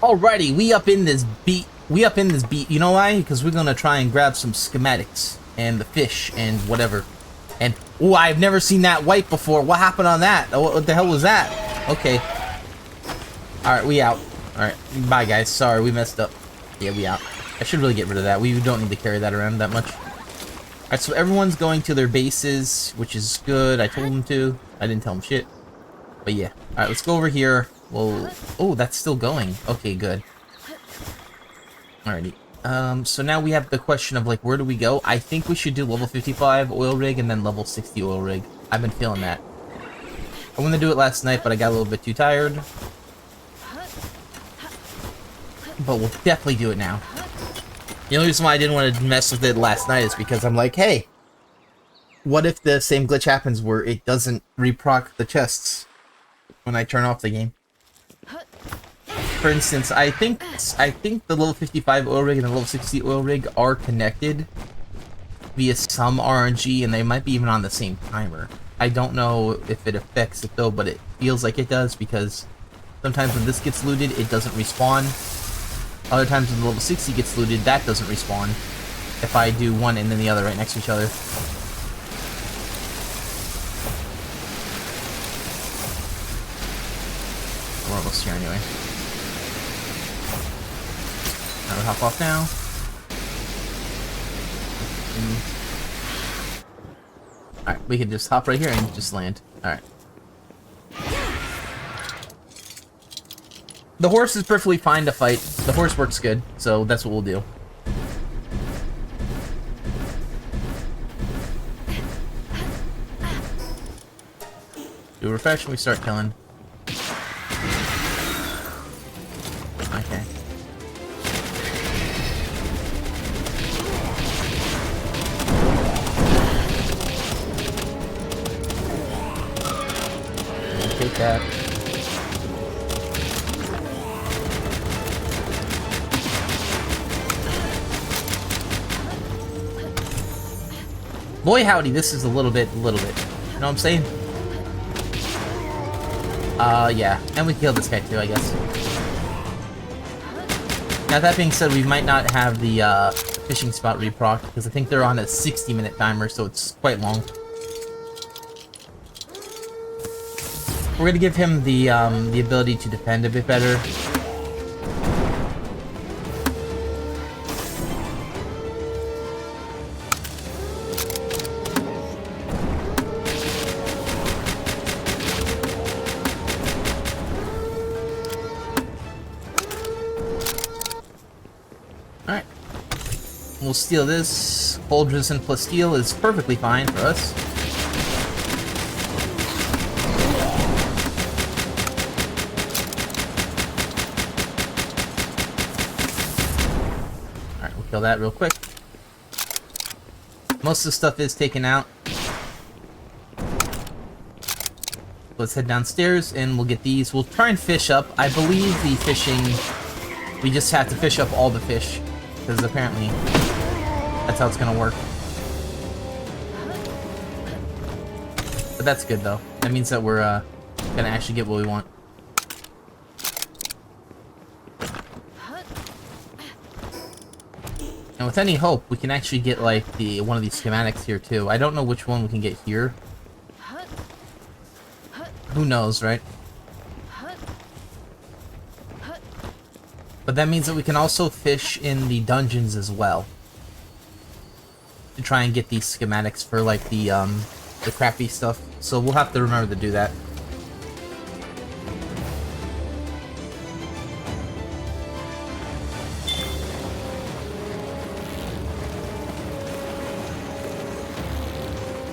Alrighty, we up in this beat. You know why? Because we're gonna try and grab some schematics and the fish and whatever. And oh, I've never seen that white before. What happened on that? What the hell was that? Okay. Alright, we out. Alright, bye guys. Sorry, we messed up. Yeah, we out. I should really get rid of that. We don't need to carry that around that much. Alright, so everyone's going to their bases, which is good. I told them to. I didn't tell them shit. But yeah. Alright, let's go over here. Well, oh, that's still going. Okay, good. Alrighty. So now we have the question of, like, where do we go? I think we should do level 55 oil rig and then level 60 oil rig. I've been feeling that. I wanted to do it last night, but I got a little bit too tired. But we'll definitely do it now. The only reason why I didn't want to mess with it last night is because I'm like, hey, what if the same glitch happens where it doesn't reproc the chests when I turn off the game? For instance, I think the level 55 oil rig and the level 60 oil rig are connected via some RNG, and they might be even on the same timer. I don't know if it affects it though, but it feels like it does, because sometimes when this gets looted, it doesn't respawn. Other times when the level 60 gets looted, that doesn't respawn. If I do one and then the other right next to each other. We're almost here anyway. I would hop off now. Alright, we can just hop right here and just land. Alright. The horse is perfectly fine to fight. The horse works good, so that's what we'll do. Do a refresh and we start killing. Okay. Take that. Boy howdy, this is a little bit. You know what I'm saying? Yeah. And we killed this guy too, I guess. Now that being said, we might not have the, fishing spot reproc, because I think they're on a 60-minute timer, so it's quite long. We're gonna give him the ability to defend a bit better. Alright. We'll steal this. Hold resistant plus steel is perfectly fine for us. Alright, we'll kill that real quick. Most of the stuff is taken out. Let's head downstairs and we'll get these. We'll try and fish up. I believe the fishing... We just have to fish up all the fish. Because apparently, that's how it's gonna work. But that's good though. That means that we're gonna actually get what we want. And with any hope, we can actually get like one of these schematics here too. I don't know which one we can get here. Who knows, right? But that means that we can also fish in the dungeons as well. To try and get these schematics for like the crappy stuff. So we'll have to remember to do that.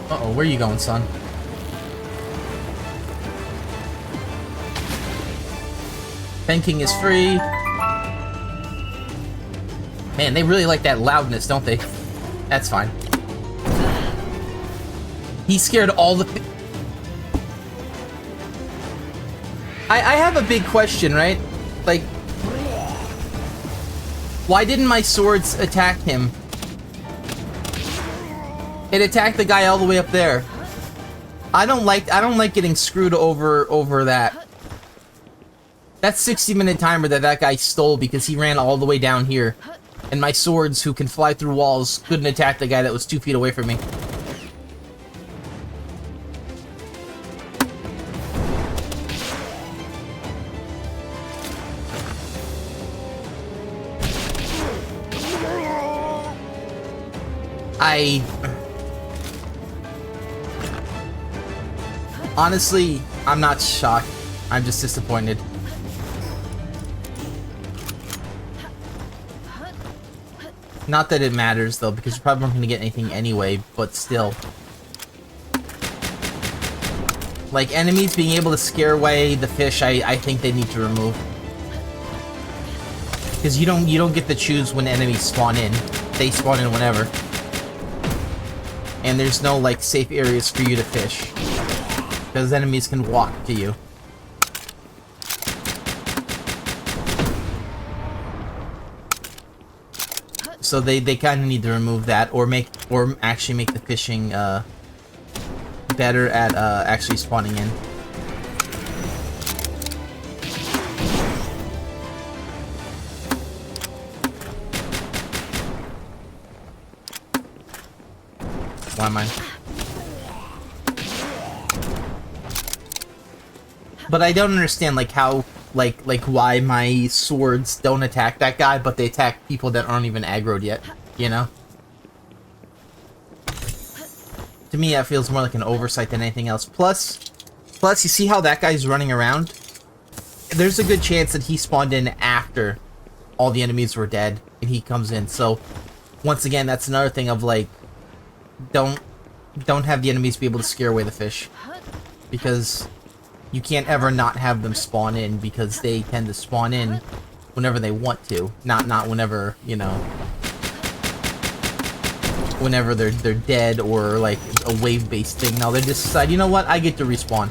Uh-oh, where are you going, son? Banking is free. Man, they really like that loudness, don't they? That's fine. He scared all the... I have a big question, right? Like... Why didn't my swords attack him? It attacked the guy all the way up there. I don't like getting screwed over that. That 60-minute timer that guy stole because he ran all the way down here. And my swords, who can fly through walls, couldn't attack the guy that was 2 feet away from me. Honestly, I'm not shocked. I'm just disappointed. Not that it matters, though, because you're probably not going to get anything anyway, but still. Like, enemies being able to scare away the fish, I think they need to remove. Because you don't get to choose when enemies spawn in. They spawn in whenever. And there's no, like, safe areas for you to fish. Because enemies can walk to you. So they kind of need to remove that, or actually make the fishing better at actually spawning in. Why am I? But I don't understand, like, how, like why my swords don't attack that guy, but they attack people that aren't even aggroed yet, you know? To me, that feels more like an oversight than anything else. Plus, you see how that guy's running around? There's a good chance that he spawned in after all the enemies were dead, and he comes in. So, once again, that's another thing of, like, don't have the enemies be able to scare away the fish. Because you can't ever not have them spawn in, because they tend to spawn in whenever they want to. Not whenever, you know, whenever they're dead or like a wave-based thing. No, they just decide, you know what, I get to respawn.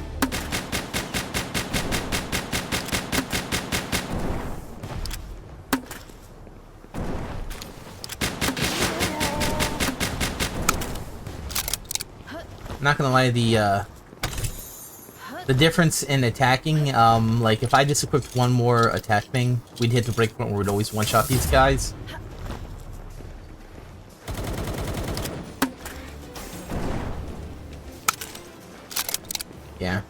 I'm not gonna lie, the difference in attacking, like, if I just equipped one more attack thing, we'd hit the break point where we'd always one-shot these guys. Yeah.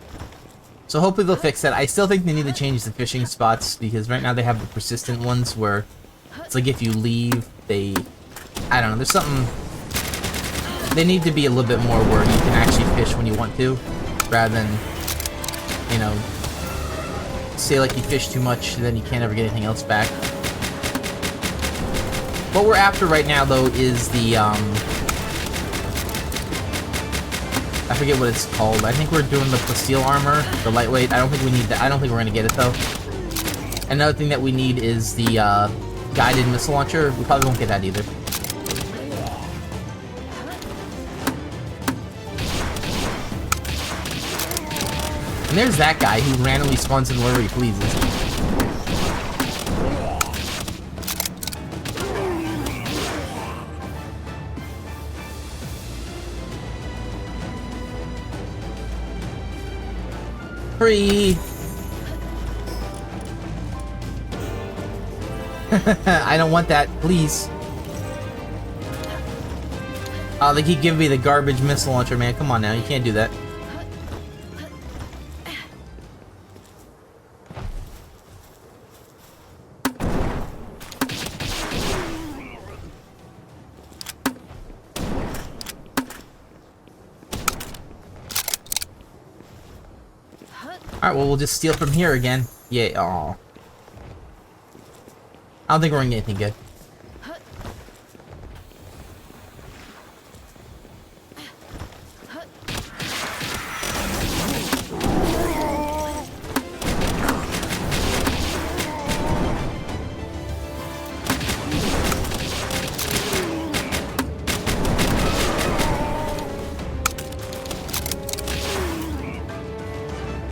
So hopefully they'll fix that. I still think they need to change the fishing spots, because right now they have the persistent ones where it's like if you leave, they... I don't know, there's something... They need to be a little bit more where you can actually fish when you want to, rather than... You know, say like you fish too much, and then you can't ever get anything else back. What we're after right now, though, is the, I forget what it's called. I think we're doing the plasteel armor, the lightweight. I don't think we need that. I don't think we're gonna get it, though. Another thing that we need is the, guided missile launcher. We probably won't get that either. And there's that guy who randomly spawns in wherever he pleases. Free! I don't want that, please. Oh, they keep giving me the garbage missile launcher, man. Come on now, you can't do that. Alright, well, we'll just steal from here again. Yeah, aw. I don't think we're gonna get anything good.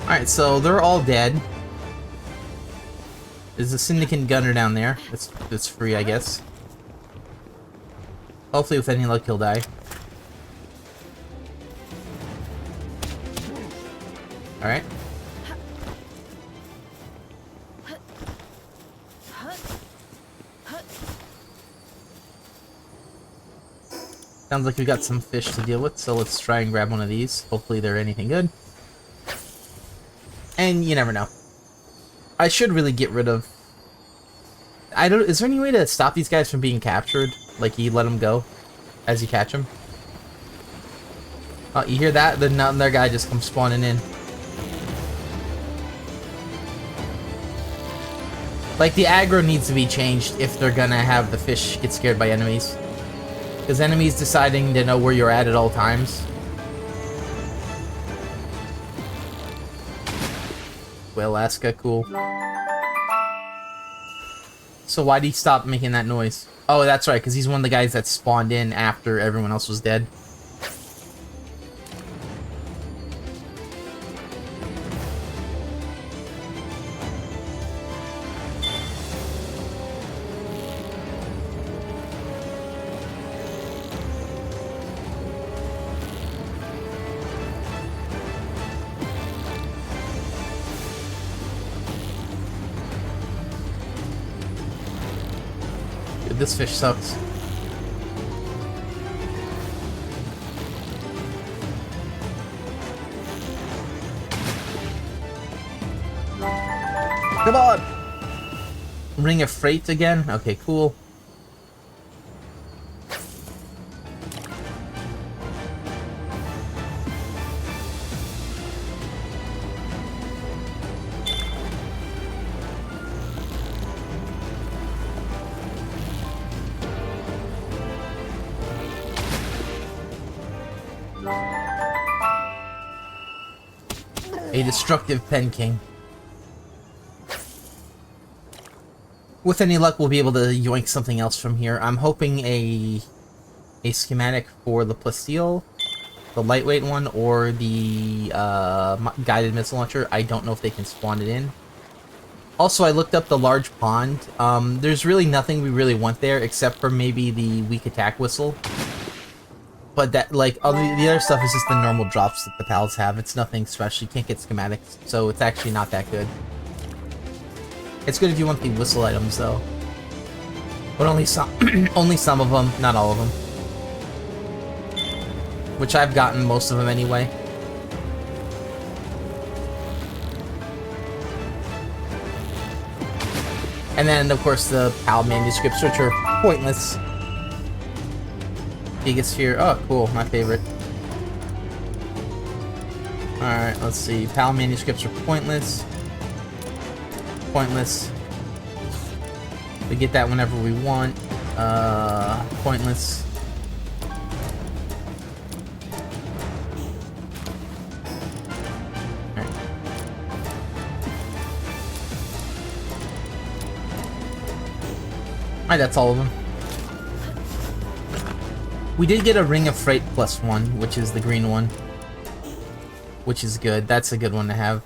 Alright, so they're all dead. There's a Syndicate gunner down there. That's free, I guess. Hopefully with any luck he'll die. Alright. Sounds like we got some fish to deal with, so let's try and grab one of these. Hopefully they're anything good. And you never know. I should really get rid of... is there any way to stop these guys from being captured? Like, you let them go as you catch them? Oh, you hear that? Then another guy just comes spawning in. Like, the aggro needs to be changed if they're gonna have the fish get scared by enemies. Because enemies deciding to know where you're at all times. Well, Alaska, cool. So why'd he stop making that noise? Oh, that's right, because he's one of the guys that spawned in after everyone else was dead. This fish sucks. Come on! Ring of Freight again? Okay, cool. A destructive Pen King. With any luck, we'll be able to yoink something else from here. I'm hoping a schematic for the plasteel, the lightweight one, or the guided missile launcher. I don't know if they can spawn it in. Also, I looked up the large pond. There's really nothing we really want there except for maybe the weak attack whistle. But that, like, the other stuff is just the normal drops that the pals have. It's nothing special. You can't get schematics, so it's actually not that good. It's good if you want the whistle items, though. But only some, only some of them, not all of them. Which I've gotten most of them anyway. And then, of course, the PAL manuscripts, which are pointless. Gigasphere, oh cool, my favorite. Alright, let's see. PAL manuscripts are pointless. Pointless. We get that whenever we want. Pointless. Alright, that's all of them. We did get a Ring of Freight +1, which is the green one. Which is good. That's a good one to have.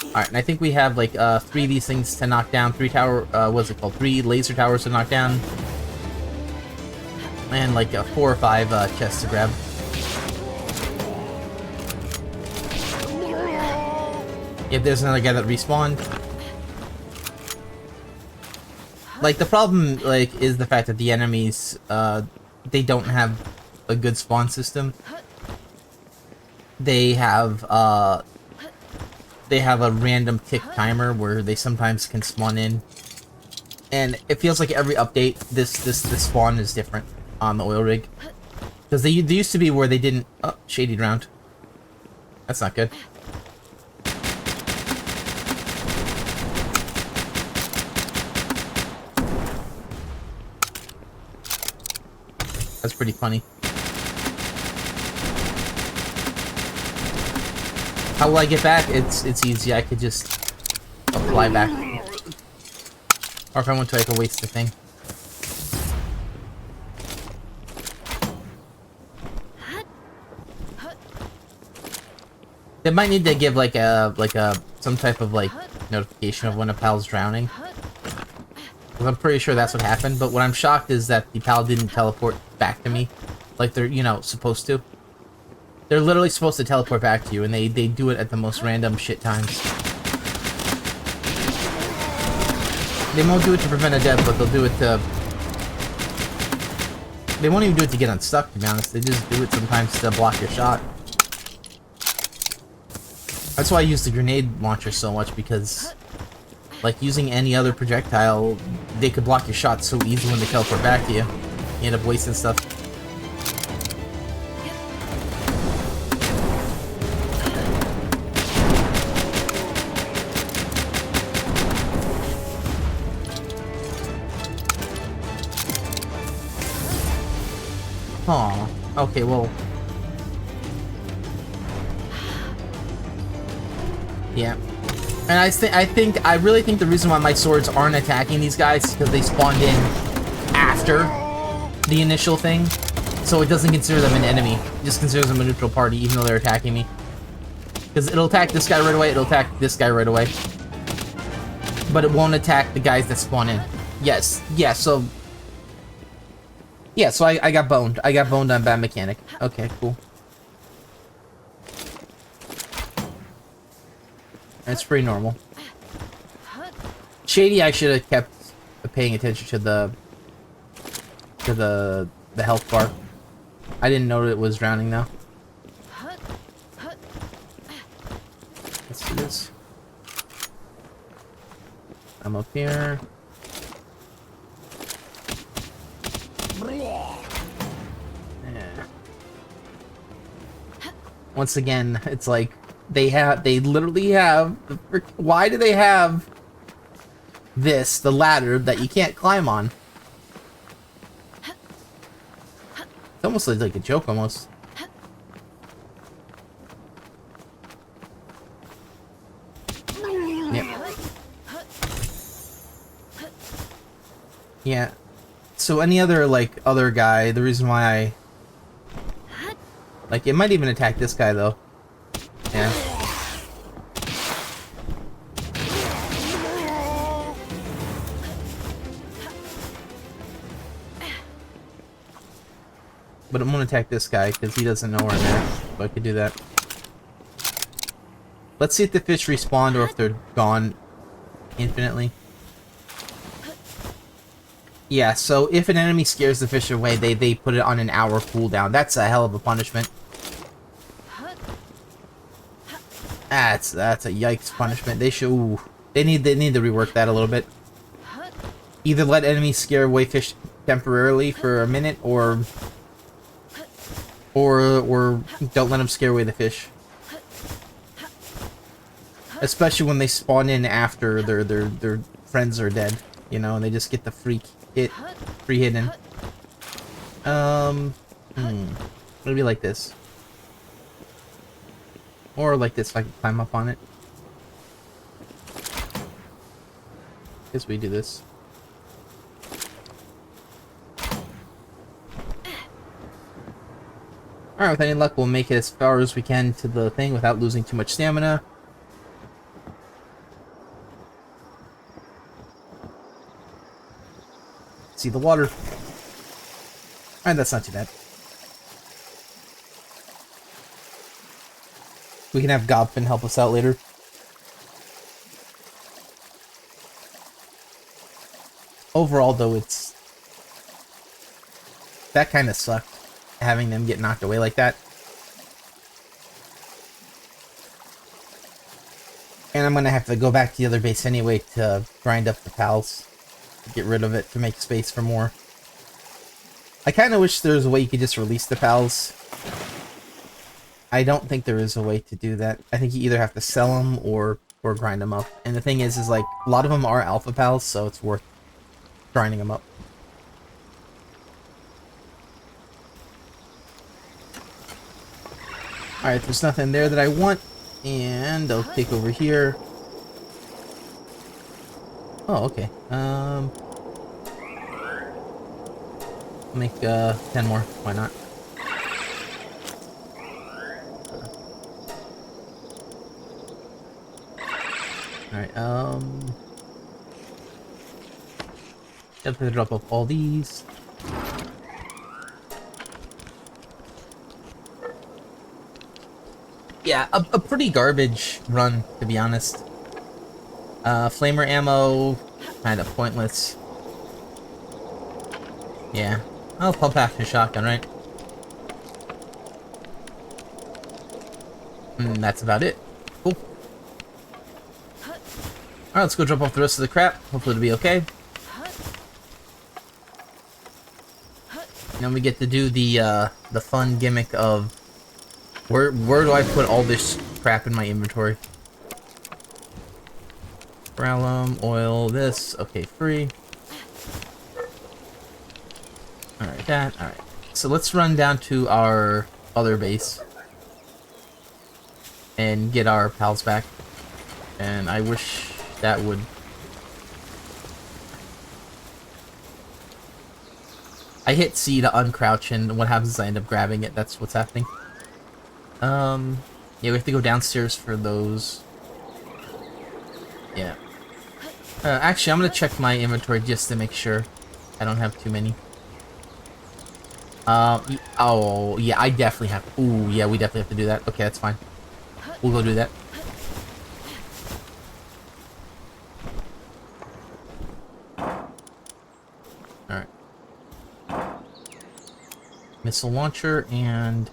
Alright, and I think we have like 3 of these things to knock down, 3 what's it called? 3 laser towers to knock down. And like 4 or 5 chests to grab. If there's another guy that respawned. Like, the problem, like, is the fact that the enemies, they don't have a good spawn system. They have a random tick timer where they sometimes can spawn in. And it feels like every update, this spawn is different on the oil rig. Because they used to be where they didn't... Oh, shaded round. That's not good. That's pretty funny. How will I get back? It's easy. I could just fly back. Or if I want to, I could waste the thing. They might need to give like some type of like notification of when a pal's drowning. Because I'm pretty sure that's what happened, but what I'm shocked is that the pal didn't teleport back to me like they're, you know, supposed to. They're literally supposed to teleport back to you, and they do it at the most random shit times. They won't do it to prevent a death, but they'll do it to They won't even do it to get unstuck, to be honest. They just do it sometimes to block your shot. That's why I use the grenade launcher so much, because like using any other projectile, they could block your shot so easily when they teleport back to you. You end up wasting stuff. Aw, okay, well. Yeah. And I really think the reason why my swords aren't attacking these guys is because they spawned in after the initial thing. So it doesn't consider them an enemy. It just considers them a neutral party, even though they're attacking me. Because it'll attack this guy right away, it'll attack this guy right away. But it won't attack the guys that spawn in. Yes, yeah, so... Yeah, so I got boned. I got boned on bad mechanic. Okay, cool. That's pretty normal. Shady, I should have kept paying attention to the health bar. I didn't know it was drowning though. Let's do this. I'm up here. Yeah. Once again, it's like they literally have why do they have this, the ladder that you can't climb on? It's almost like a joke almost. Yeah. Yeah. So any other other guy, the reason why it might even attack this guy though. Yeah. But I'm gonna attack this guy because he doesn't know where I'm at. So I could do that. Let's see if the fish respawn or if they're gone infinitely. Yeah, so if an enemy scares the fish away, they put it on an hour cooldown. That's a hell of a punishment. That's a yikes punishment. They should they need to rework that a little bit. Either let enemies scare away fish temporarily for a minute, or don't let them scare away the fish. Especially when they spawn in after their friends are dead, you know, and they just get the free hit in. Maybe like this. Or like this if I can climb up on it. Guess we do this. Alright, with any luck we'll make it as far as we can to the thing without losing too much stamina. See the water. Alright, that's not too bad. We can have Gobfin help us out later. Overall, though, that kind of sucked, having them get knocked away like that. And I'm going to have to go back to the other base anyway to grind up the pals. Get rid of it to make space for more. I kind of wish there was a way you could just release the pals. I don't think there is a way to do that. I think you either have to sell them or grind them up. And the thing is like, a lot of them are alpha pals, so it's worth grinding them up. Alright, there's nothing there that I want. And I'll take over here. Oh, okay. Make 10 more. Why not? Alright, definitely drop off all these. Yeah, a pretty garbage run, to be honest. Flamer ammo, kind of pointless. Yeah, Oh, pump action shotgun, right? And that's about it. Cool. Alright, let's go drop off the rest of the crap. Hopefully it'll be okay. And then we get to do the fun gimmick of where do I put all this crap in my inventory? Bralum, oil, this, okay, free. Alright, that, alright. So let's run down to our other base and get our pals back. And I wish that would... I hit C to uncrouch, and what happens is I end up grabbing it. That's what's happening. Yeah, we have to go downstairs for those. Yeah. Actually, I'm gonna check my inventory just to make sure I don't have too many. Oh, yeah, I definitely have... Ooh, yeah, we definitely have to do that. Okay, that's fine. We'll go do that. Alright. Missile launcher and...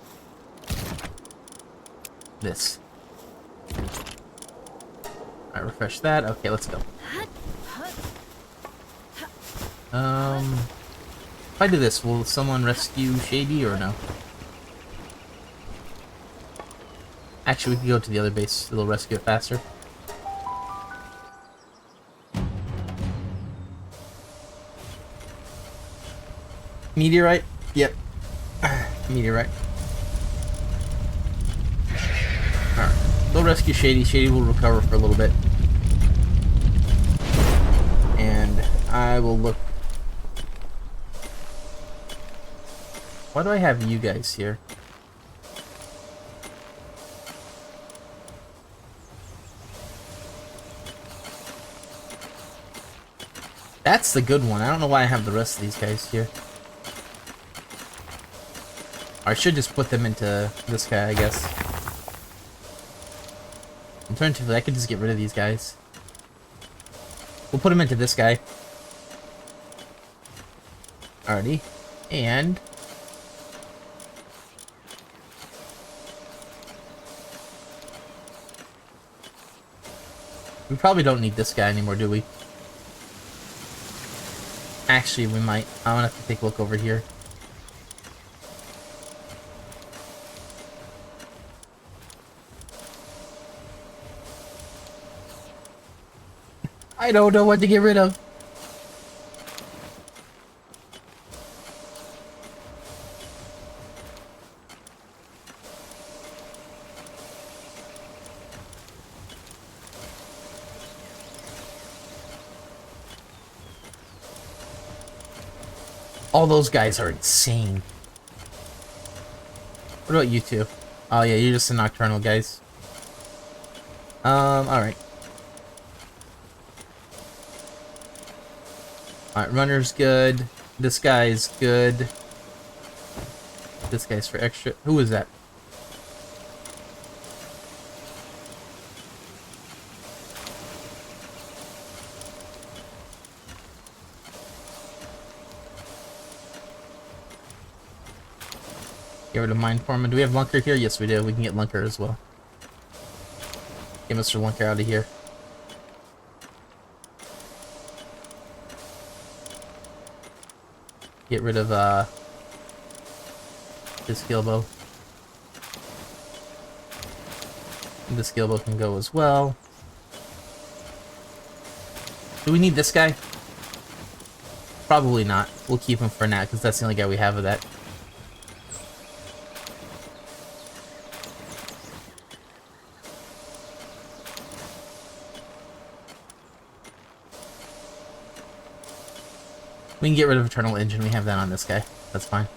this. Alright, refresh that. Okay, let's go. If I do this, will someone rescue Shady or no? Actually, we can go to the other base. It'll rescue it faster. Meteorite? Yep. Meteorite. Alright. They'll rescue Shady. Shady will recover for a little bit. And I will look... Why do I have you guys here? That's the good one. I don't know why I have the rest of these guys here. Or I should just put them into this guy, I guess. Alternatively, I could just get rid of these guys. We'll put him into this guy. Alrighty. And... we probably don't need this guy anymore, do we? Actually, we might. I'm gonna have to take a look over here. I don't know what to get rid of. All those guys are insane. What about you two? Oh yeah, you're just the nocturnal guys. Alright. Alright, runner's good. This guy's good. This guy's for extra. Who is that? Get rid of Mine Foreman. Do we have Lunker here? Yes, we do. We can get Lunker as well. Get Mr. Lunker out of here. Get rid of, this Gilbo. This Gilbo can go as well. Do we need this guy? Probably not. We'll keep him for now, because that's the only guy we have of that. We can get rid of Eternal Engine. We have that on this guy. That's fine.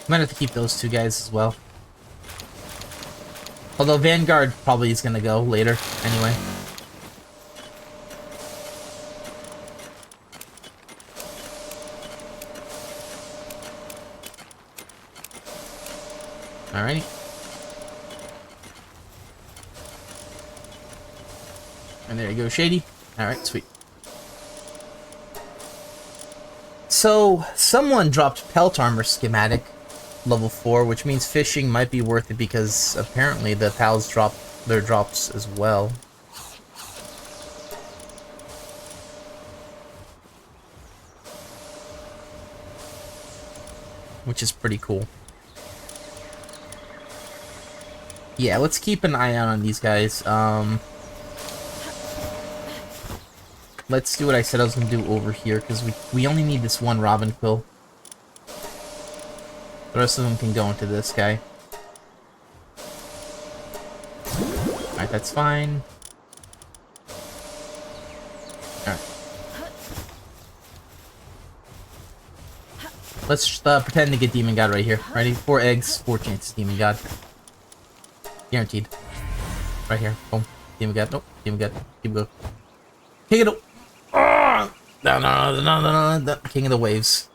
Might have to keep those two guys as well. Although Vanguard probably is gonna go later, anyway. Alrighty. And there you go, Shady. Alright, sweet. So, someone dropped Pelt Armor schematic, level 4, which means fishing might be worth it because apparently the pals drop their drops as well. Which is pretty cool. Yeah, let's keep an eye out on these guys. Let's do what I said I was going to do over here, because we only need this one Robin Quill. The rest of them can go into this guy. Alright, that's fine. Alright. Let's pretend to get Demon God right here. Ready? 4 eggs, 4 chances, Demon God. Guaranteed. Right here. Boom. Demon God. Nope. Demon God. Keep going. Take it. No. King of the Waves.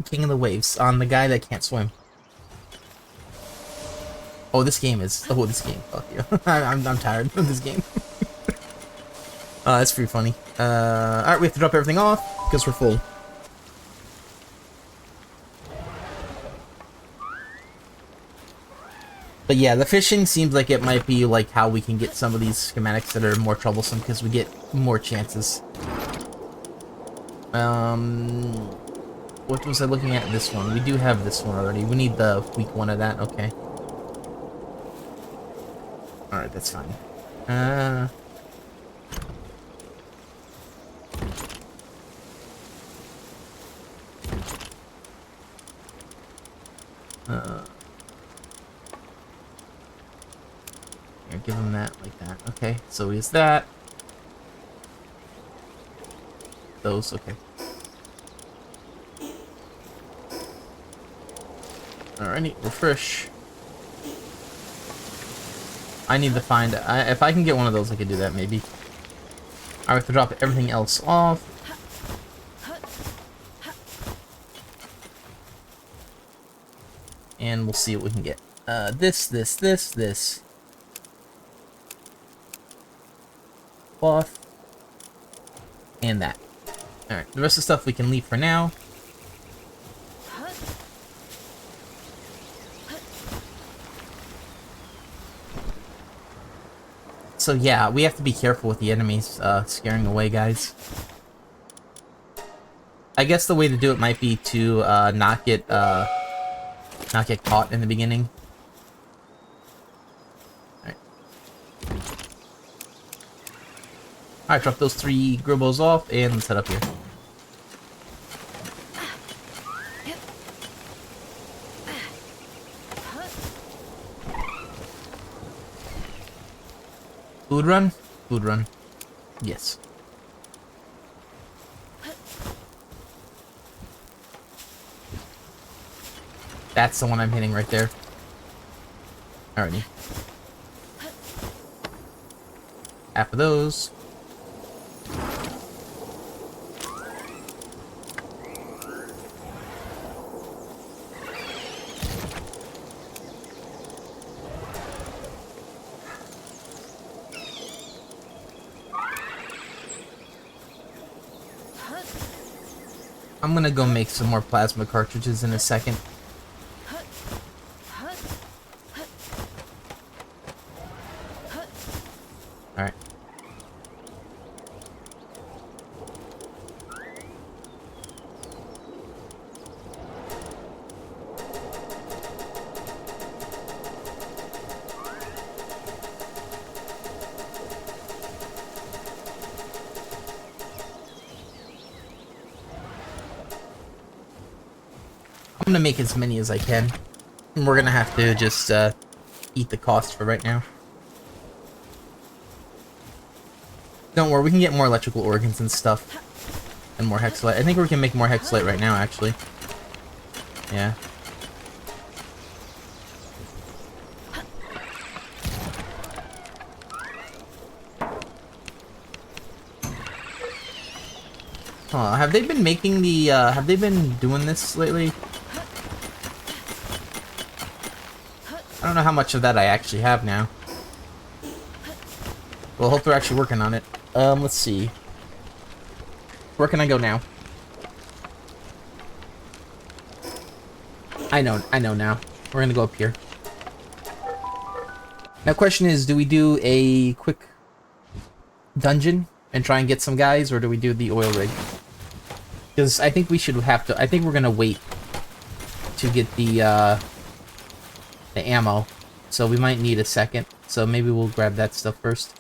King of the Waves on the guy that can't swim. Oh, this game is. Oh, this game. Fuck you. I'm tired of this game. That's pretty funny. Alright, we have to drop everything off because we're full. But yeah, the fishing seems like it might be like how we can get some of these schematics that are more troublesome because we get more chances. What was I looking at? This one. We do have this one already. We need the weak one of that. Okay. Alright, that's fine. Here, give him that like that. Okay, so is that. Those, okay. Alrighty, refresh. I need to find. If I can get one of those, I could do that maybe. I have to drop everything else off. And we'll see what we can get. This. Cloth. And that. Alright, the rest of the stuff we can leave for now. So yeah, we have to be careful with the enemies scaring away guys. I guess the way to do it might be to not get caught in the beginning. Alright, drop those 3 Gribos off and let's head up here. Food run? Food run. Yes. That's the one I'm hitting right there. Alrighty. Half of those. I'm gonna go make some more plasma cartridges in a second. Alright. I'm gonna make as many as I can. And we're gonna have to just eat the cost for right now. Don't worry, we can get more electrical organs and stuff. And more hexalite. I think we can make more hexalite right now, actually. Yeah. Have they been making the, have they been doing this lately? I don't know how much of that I actually have now. Well, I hope they're actually working on it. Let's see. Where can I go now? I know now. We're gonna go up here. Now, question is, do we do a quick dungeon and try and get some guys, or do we do the oil rig? Because I think we should have to. I think we're gonna wait to get the ammo, so we might need a second. So maybe we'll grab that stuff first.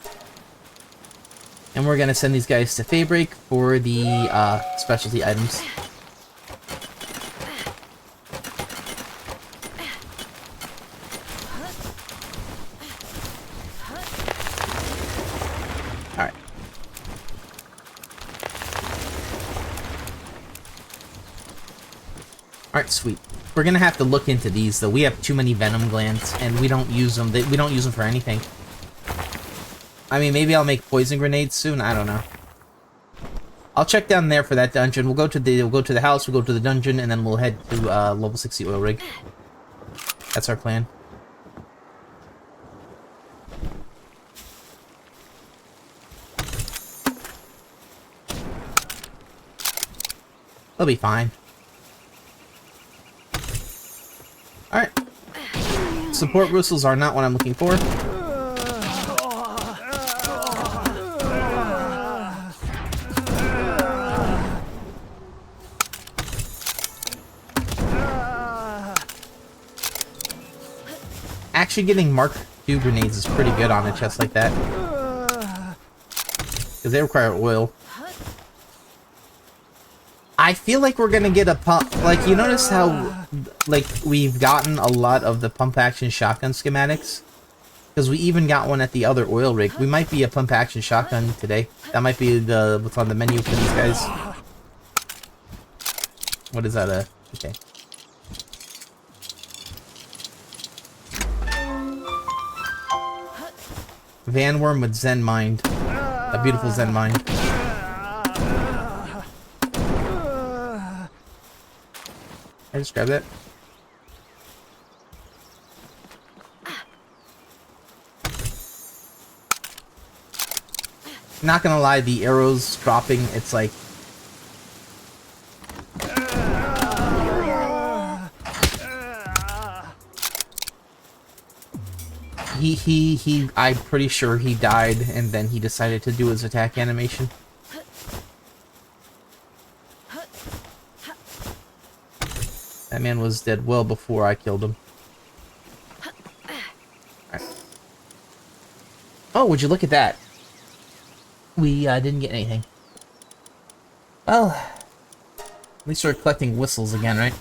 And we're gonna send these guys to Faybreak for the specialty items. Alright. Alright, sweet. We're gonna have to look into these, though. We have too many venom glands, and we don't use them. We don't use them for anything. I mean, maybe I'll make poison grenades soon. I don't know. I'll check down there for that dungeon. We'll go to the house. We'll go to the dungeon, and then we'll head to level 60 oil rig. That's our plan. They'll be fine. Alright. Support whistles are not what I'm looking for. Actually getting Mark II grenades is pretty good on a chest like that. Because they require oil. I feel like we're gonna get a pump. Like, you notice how, like, we've gotten a lot of the pump action shotgun schematics? Because we even got one at the other oil rig. We might be a pump action shotgun today. That might be what's on the menu for these guys. What is that? Okay. Vanworm with Zen Mind. A beautiful Zen Mind. I just grab that. Not gonna lie, the arrows dropping, it's like... I'm pretty sure he died, and then he decided to do his attack animation. That man was dead well before I killed him. Right. Oh, would you look at that? We didn't get anything. Well, at least we're collecting whistles again, right?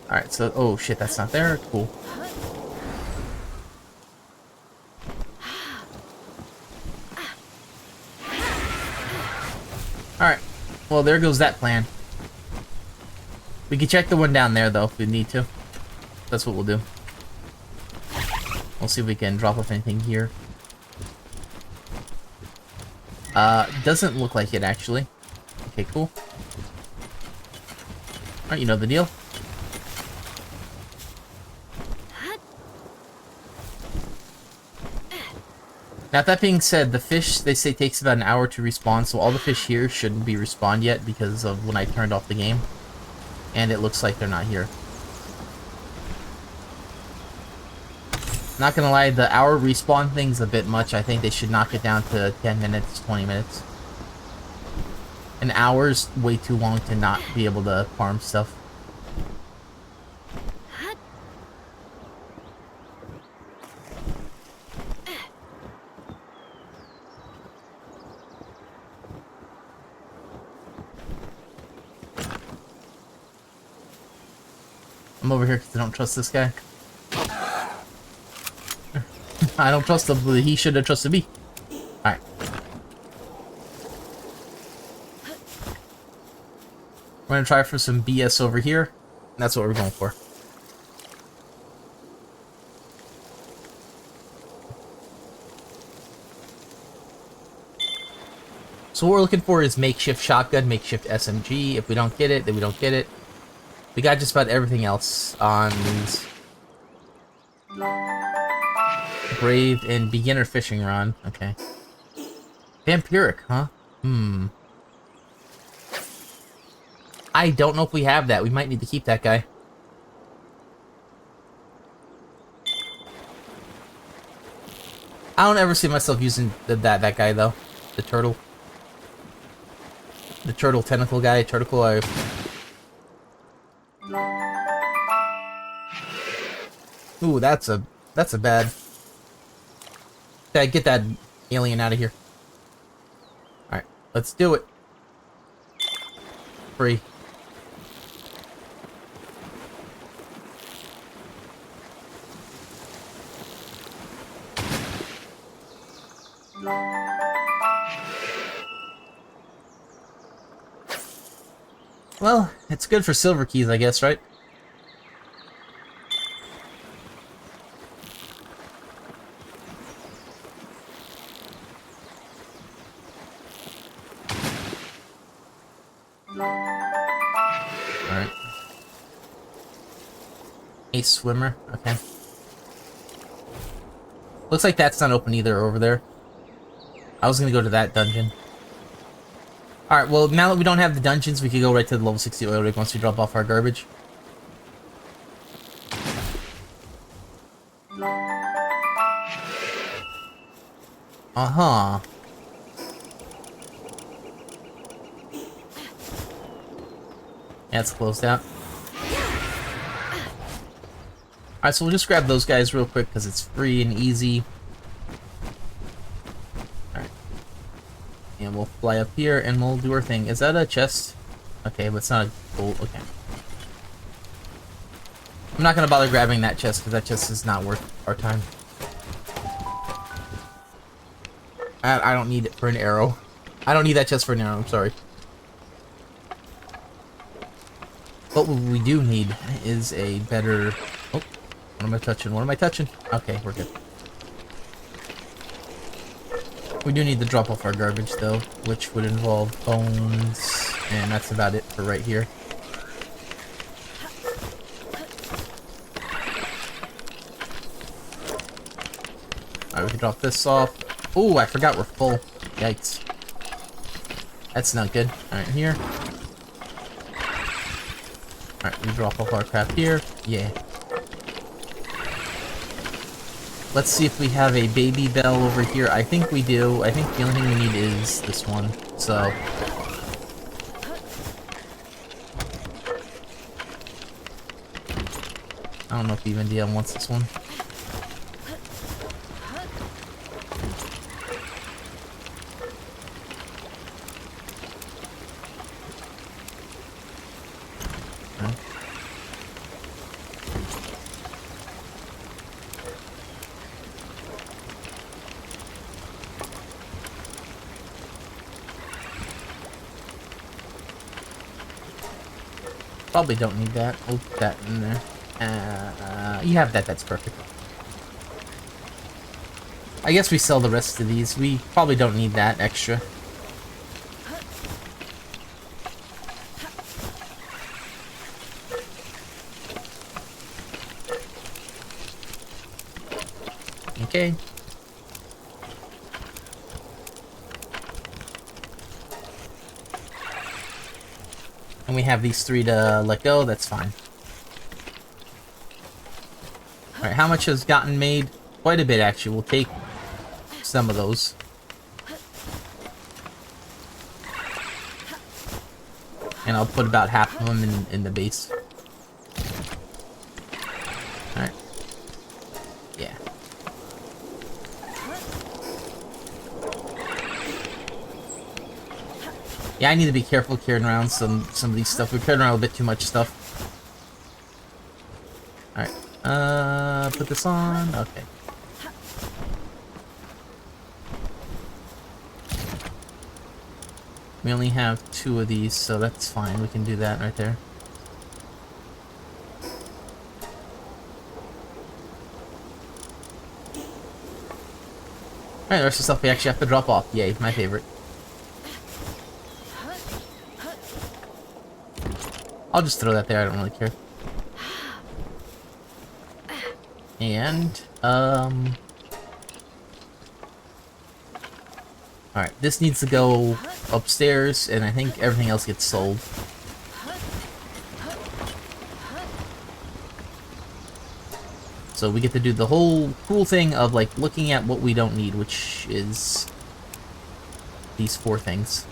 Alright, so... Oh, shit, that's not there. Cool. Alright. Well, there goes that plan. We can check the one down there, though, if we need to. That's what we'll do. We'll see if we can drop off anything here. Doesn't look like it, actually. Okay, cool. Alright, you know the deal. Now, that being said, the fish, they say, takes about an hour to respawn, so all the fish here shouldn't be respawned yet because of when I turned off the game. And it looks like they're not here. Not gonna lie, the hour respawn thing's a bit much. I think they should knock it down to 10 minutes, 20 minutes. An hour's way too long to not be able to farm stuff. I'm over here because I don't trust this guy. I don't trust him, but he should have trusted me. Alright. We're gonna try for some BS over here. That's what we're going for. So what we're looking for is makeshift shotgun, makeshift SMG. If we don't get it, then we don't get it. We got just about everything else on these. Brave and beginner fishing rod. Okay. Vampiric, huh? I don't know if we have that. We might need to keep that guy. I don't ever see myself using that guy though. The turtle. The turtle tentacle guy. Turtle eye. Ooh, that's a bad. Yeah, get that alien out of here. Alright, let's do it. Free. Well, it's good for silver keys, I guess, right? Alright. A swimmer, okay. Looks like that's not open either over there. I was gonna go to that dungeon. Alright, well, now that we don't have the dungeons, we can go right to the level 60 oil rig once we drop off our garbage. Uh-huh. Yeah, it's closed out. Alright, so we'll just grab those guys real quick because it's free and easy. Alright. And we'll fly up here and we'll do our thing. Is that a chest? Okay, but it's not a gold. Okay. I'm not going to bother grabbing that chest because that chest is not worth our time. I don't need it for an arrow. I don't need that chest for an arrow, I'm sorry. But what we do need is a better... Oh, what am I touching? What am I touching? Okay, we're good. We do need to drop off our garbage, though, which would involve bones, and that's about it for right here. Alright, we can drop this off. Oh, I forgot we're full. Yikes. That's not good. Alright, here. Alright, we drop off our crap here. Yeah. Let's see if we have a baby bell over here. I think we do. I think the only thing we need is this one. So. I don't know if even DM wants this one. Probably don't need that. We'll put that in there. You have that, that's perfect. I guess we sell the rest of these. We probably don't need that extra. Okay. And we have these 3 to let go, that's fine. Alright, how much has gotten made? Quite a bit, actually. We'll take some of those. And I'll put about half of them in the base. Alright. Yeah. Yeah, I need to be careful carrying around some of these stuff. We're carrying around a bit too much stuff. Alright. Put this on. Okay. We only have 2 of these, so that's fine. We can do that right there. Alright, the rest of the stuff we actually have to drop off. Yay, my favorite. I'll just throw that there, I don't really care. And, alright, this needs to go upstairs, and I think everything else gets sold. So we get to do the whole cool thing of, like, looking at what we don't need, which is these 4 things.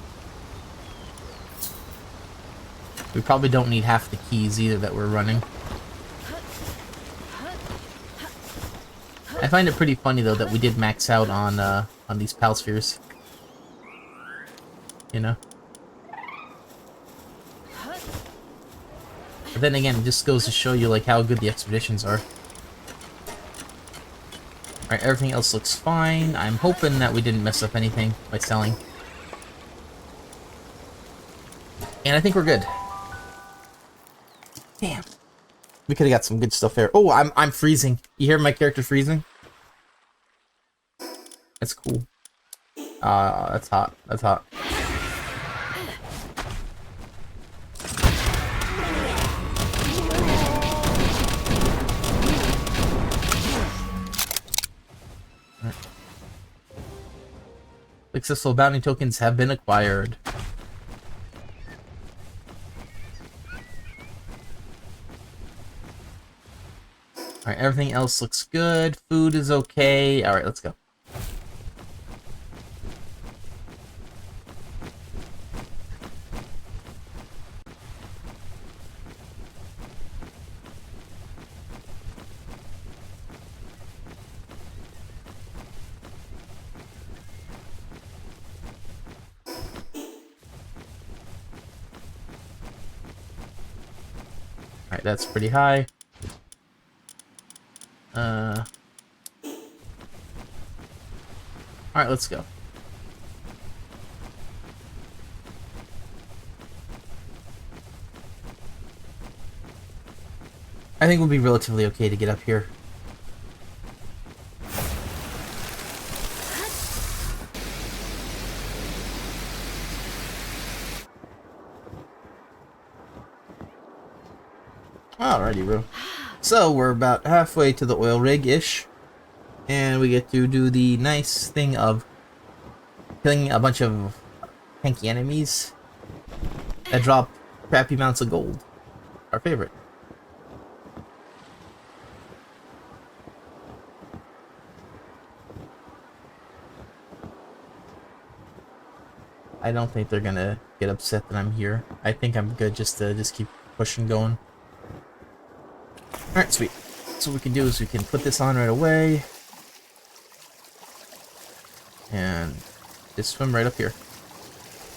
We probably don't need half the keys either that we're running. I find it pretty funny though that we did max out on these pal spheres. You know? But then again, it just goes to show you like how good the expeditions are. Alright, everything else looks fine. I'm hoping that we didn't mess up anything by selling. And I think we're good. Damn. We could have got some good stuff there. Oh, I'm freezing. You hear my character freezing? That's cool. That's hot. That's hot. Right. Successful bounty tokens have been acquired. Alright, everything else looks good. Food is okay. Alright, let's go. Alright, that's pretty high. Alright, let's go. I think we'll be relatively okay to get up here. Alrighty, bro. So, we're about halfway to the oil rig-ish. And we get to do the nice thing of killing a bunch of tanky enemies that drop crappy amounts of gold. Our favorite. I don't think they're gonna get upset that I'm here. I think I'm good just to keep pushing going. Alright, sweet. So what we can do is we can put this on right away. And just swim right up here.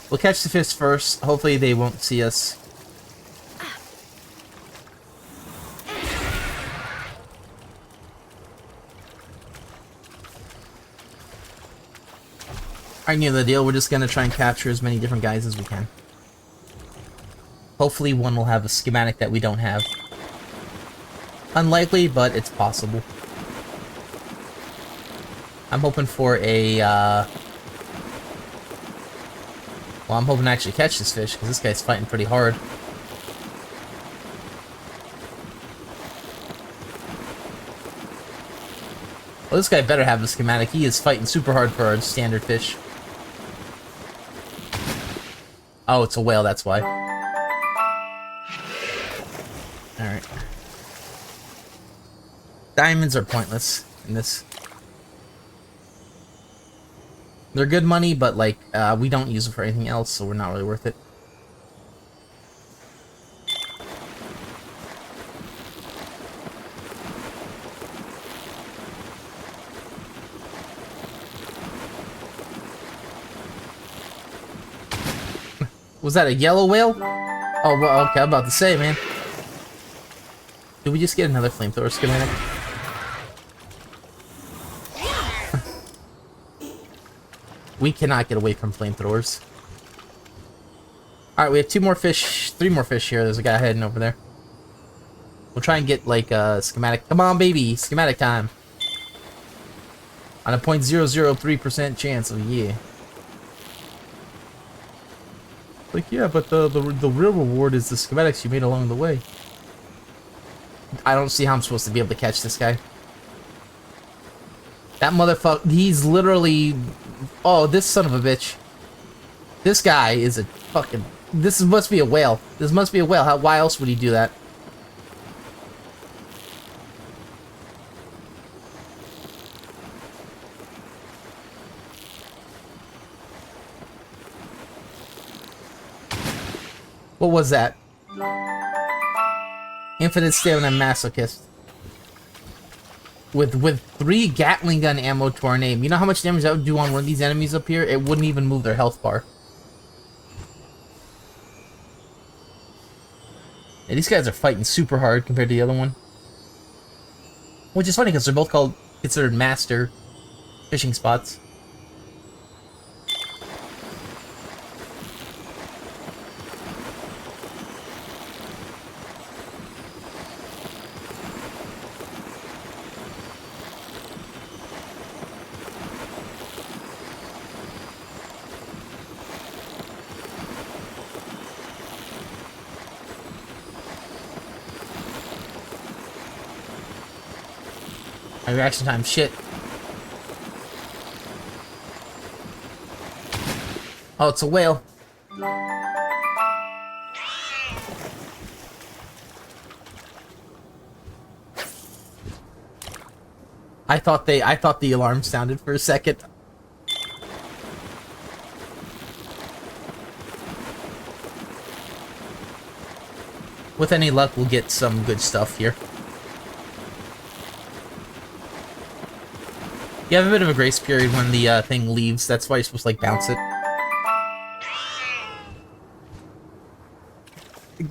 We'll catch the fish first. Hopefully they won't see us. I knew the deal. We're just gonna try and capture as many different guys as we can. Hopefully one will have a schematic that we don't have. Unlikely, but it's possible. I'm hoping for a, well, I'm hoping to actually catch this fish, because this guy's fighting pretty hard. Well, this guy better have a schematic. He is fighting super hard for our standard fish. Oh, it's a whale, that's why. Alright. Diamonds are pointless in this. They're good money, but, like, we don't use them for anything else, so we're not really worth it. Was that a yellow whale? Oh, well, okay, I'm about to say, man. Did we just get another flamethrower schematic? We cannot get away from flamethrowers. Alright, we have 2 more fish, 3 more fish here. There's a guy heading over there. We'll try and get, like, a schematic. Come on, baby! Schematic time. On a 0.003% chance. Oh, yeah. Like, yeah, but the real reward is the schematics you made along the way. I don't see how I'm supposed to be able to catch this guy. That motherfucker, he's literally... Oh, this son of a bitch. This guy is a fucking... This must be a whale. This must be a whale. Why else would he do that? What was that? Infinite stamina masochist. With 3 Gatling gun ammo to our name. You know how much damage that would do on one of these enemies up here? It wouldn't even move their health bar. Yeah, these guys are fighting super hard compared to the other one. Which is funny because they're both considered master fishing spots. My reaction time, shit. Oh, it's a whale. I thought the alarm sounded for a second. With any luck, we'll get some good stuff here. You have a bit of a grace period when the thing leaves. That's why you're supposed to, like, bounce it.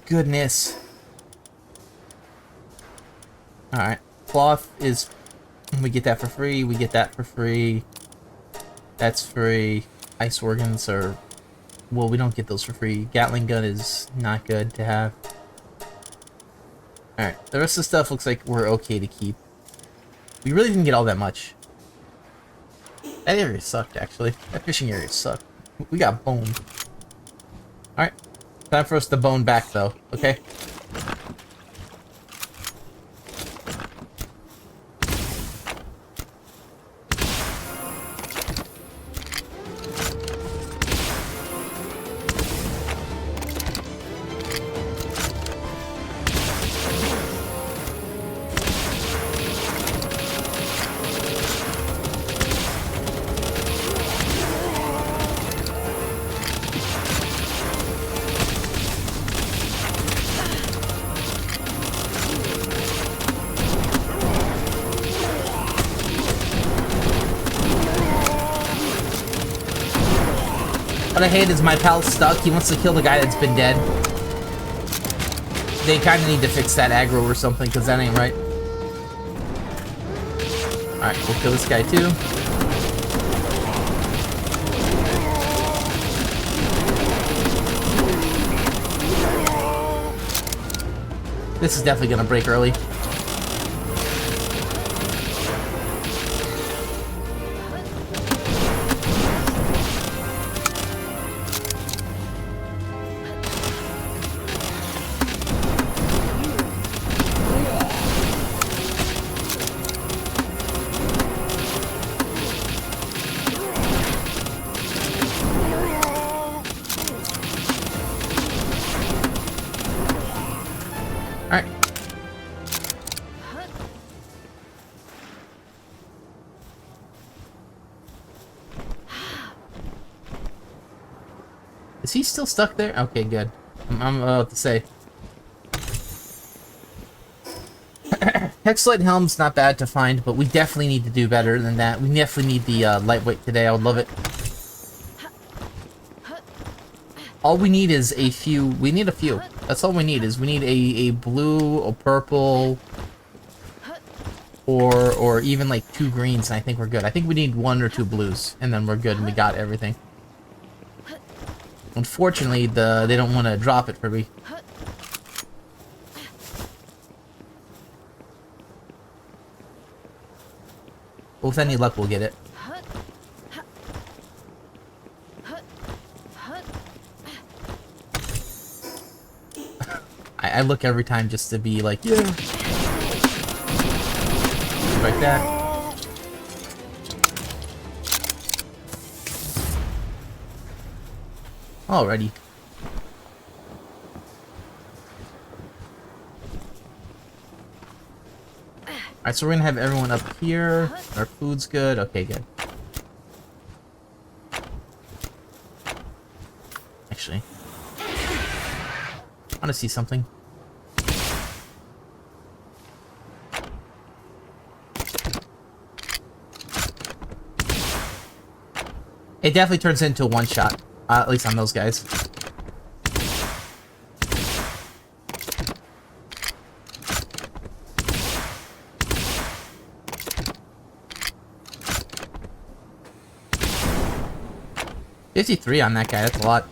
Goodness. Alright. Cloth is... We get that for free. We get that for free. That's free. Ice organs are... Well, we don't get those for free. Gatling gun is not good to have. Alright. The rest of the stuff looks like we're okay to keep. We really didn't get all that much. That area sucked, actually. That fishing area sucked. We got boned. Alright. Time for us to bone back, though. Okay? What I hate is my pal's stuck. He wants to kill the guy that's been dead. They kind of need to fix that aggro or something, because that ain't right. Alright, we'll kill this guy too. This is definitely gonna break early. Alright. Is he still stuck there? Okay, good. I'm about to say. Hexalite helm's not bad to find, but we definitely need to do better than that. We definitely need the lightweight today. I would love it. All we need is a few. We need a few. That's all we need. Is we need a blue, a purple, or even like 2 greens, and I think we're good. I think we need 1 or 2 blues, and then we're good, and we got everything. Unfortunately, they don't want to drop it for me. Well, with any luck, we'll get it. I look every time just to be like, yeah. Like that. Alrighty. Alright, so we're gonna have everyone up here. Our food's good. Okay, good. Actually, I wanna see something. It definitely turns into a one-shot, at least on those guys. $53 on that guy, that's a lot.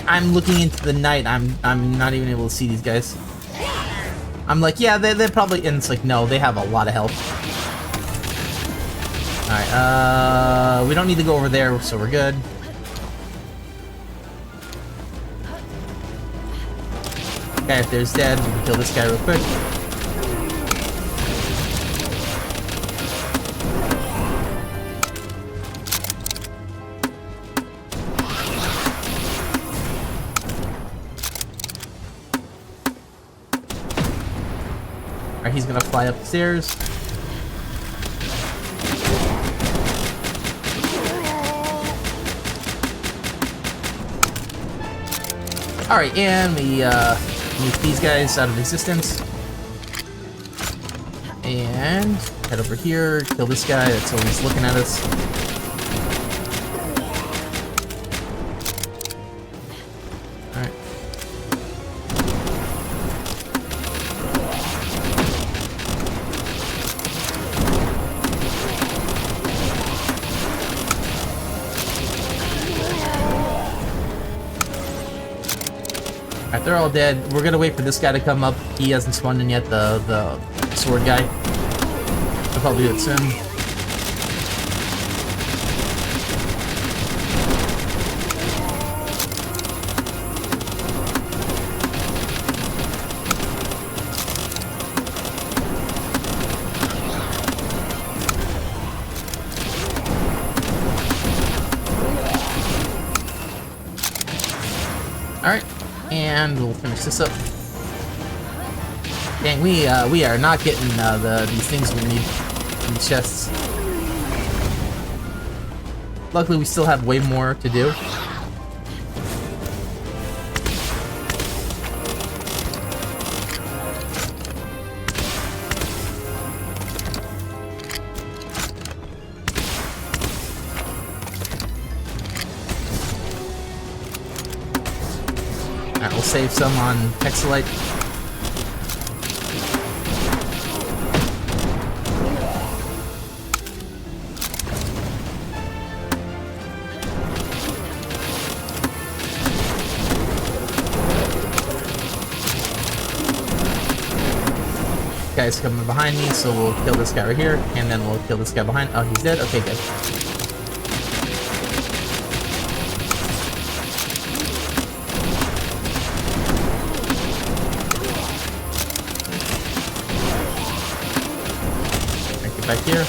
I'm looking into the night. I'm not even able to see these guys. I'm like, yeah, they're probably, and it's like, no, they have a lot of health. Alright, we don't need to go over there, so we're good. Okay, if there's dead, we can kill this guy real quick. Alright, he's gonna fly up the stairs. Alright, and we move these guys out of existence. And head over here, kill this guy that's always looking at us. Alright. Alright, they're all dead. We're gonna wait for this guy to come up. He hasn't spawned in yet, the sword guy. I'll probably do it soon. Alright, and we'll finish this up. Dang, we are not getting these things we need in the chests. Luckily, we still have way more to do. Alright, we'll save some on Hexalite. Guy's coming behind me, so we'll kill this guy right here, and then we'll kill this guy behind. Oh, he's dead? Okay, good. Alright, get back here.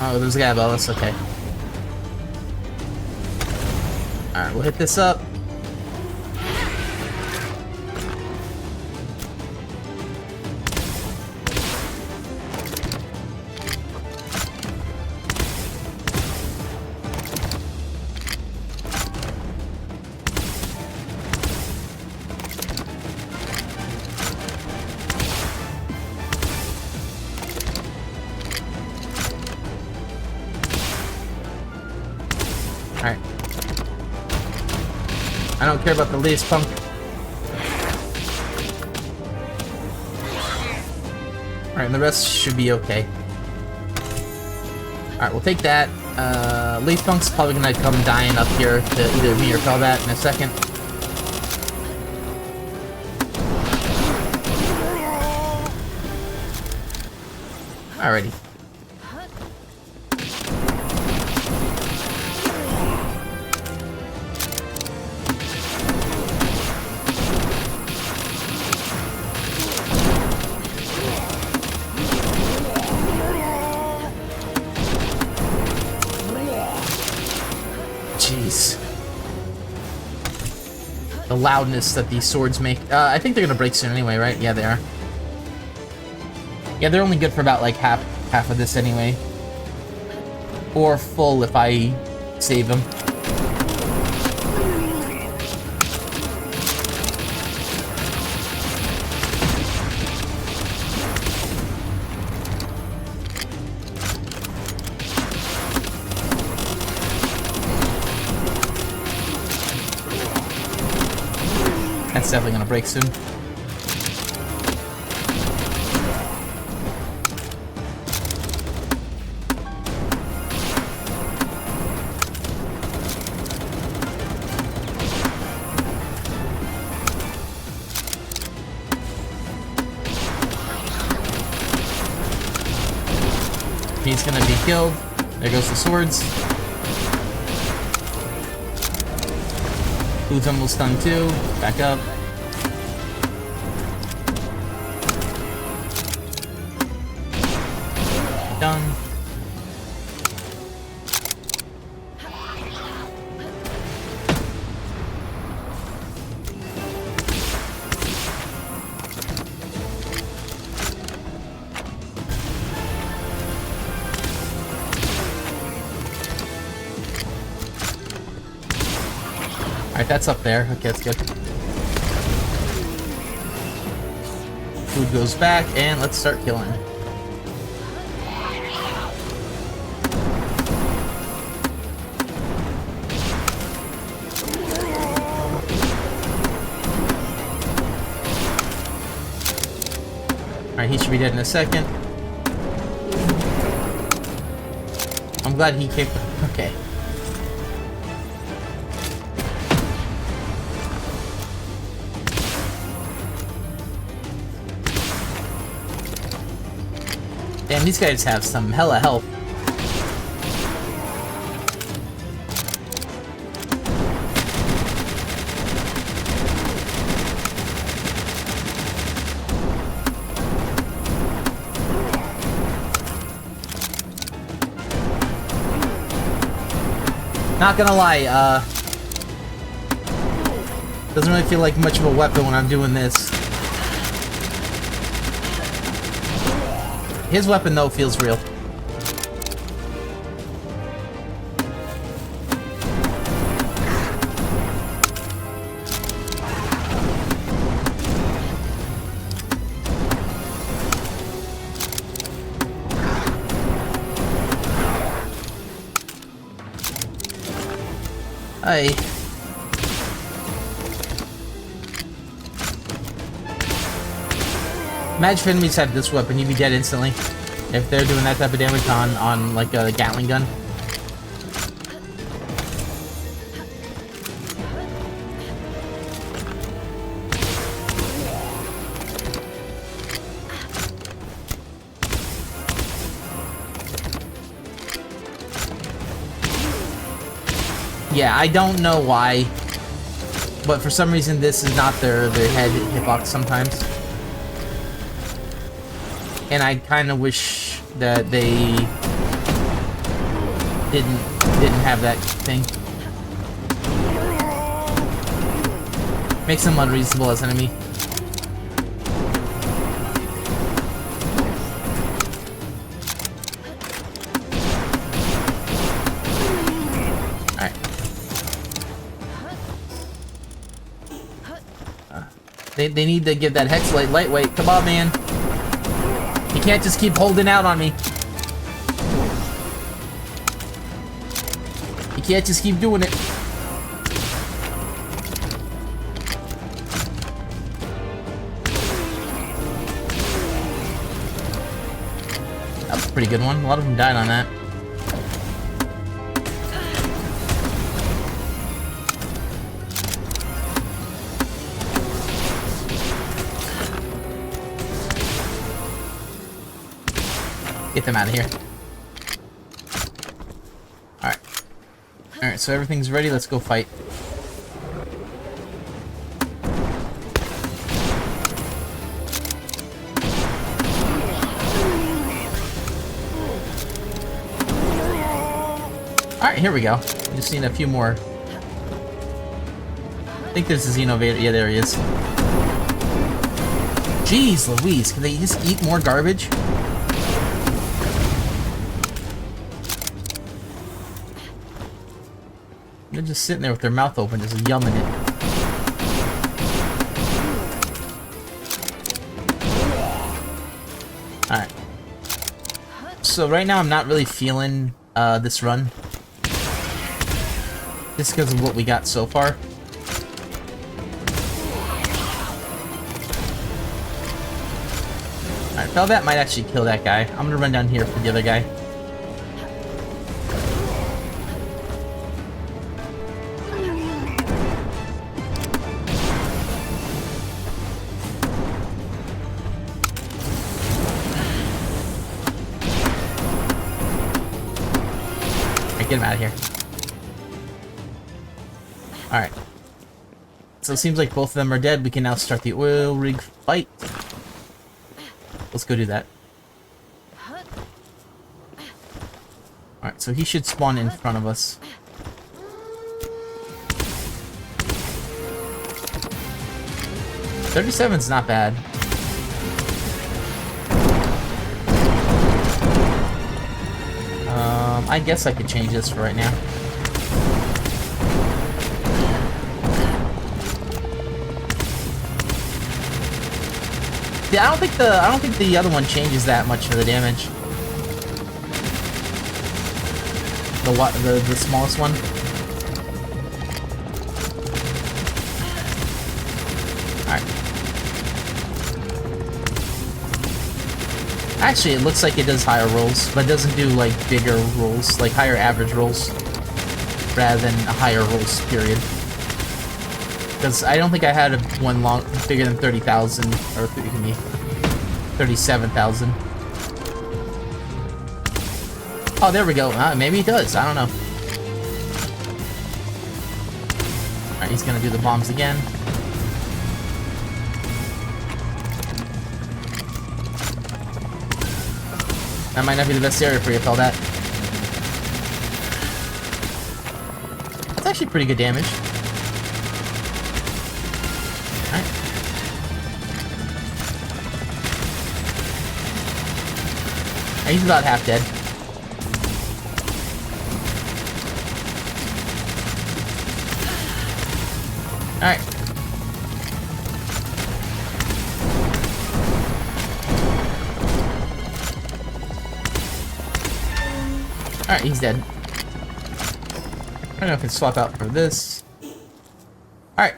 Oh, there's a guy above us, okay. Alright, we'll hit this up. Alright. I don't care about the least punk. Alright, and the rest should be okay. Alright, we'll take that. Leaf Punk's probably gonna come dying up here to either me or Pelbat in a second. Alrighty. Jeez. The loudness that these swords make. I think they're gonna break soon anyway, right? Yeah, they are. Yeah, they're only good for about like half of this anyway. Or full if I save them. That's definitely gonna break soon. He's gonna be killed. There goes the swords. Food's almost done too. Back up. Done. Alright, that's up there. Okay, that's good. Food goes back, and let's start killing. Alright, he should be dead in a second. I'm glad he kicked. Okay. Damn, these guys have some hella health. Not gonna lie, doesn't really feel like much of a weapon when I'm doing this. His weapon, though, feels real. Hey. Imagine if enemies had this weapon, you'd be dead instantly. If they're doing that type of damage on like a Gatling gun. Yeah, I don't know why, but for some reason this is not their head hitbox sometimes. And I kind of wish that they didn't have that thing. Makes him unreasonable as enemy. Alright. They need to give that Hexlight lightweight. Come on, man. You can't just keep holding out on me. You can't just keep doing it. That was a pretty good one. A lot of them died on that. Get them out of here. Alright. Alright, so everything's ready. Let's go fight. Alright, here we go. We just need a few more. I think there's a Xenovator. Yeah, there he is. Jeez Louise, can they just eat more garbage? They're just sitting there with their mouth open, just yumming it. Alright. So right now I'm not really feeling this run. Just because of what we got so far. Alright, Velvet might actually kill that guy. I'm gonna run down here for the other guy. Get him out of here. Alright. So it seems like both of them are dead. We can now start the oil rig fight. Let's go do that. Alright, so he should spawn in front of us. $37's not bad. I guess I could change this for right now. Yeah, I don't think the other one changes that much for the damage. The smallest one. Alright. Actually, it looks like it does higher rolls, but it doesn't do, like, bigger rolls, like higher average rolls, rather than a higher rolls, period. Because I don't think I had one bigger than 30,000, or, excuse me, 37,000. Oh, there we go. Maybe it does. I don't know. Alright, he's gonna do the bombs again. That might not be the best area for you, all that. That's actually pretty good damage. Alright. He's about half dead. Alright. Alright, he's dead. I don't know if I can swap out for this. Alright.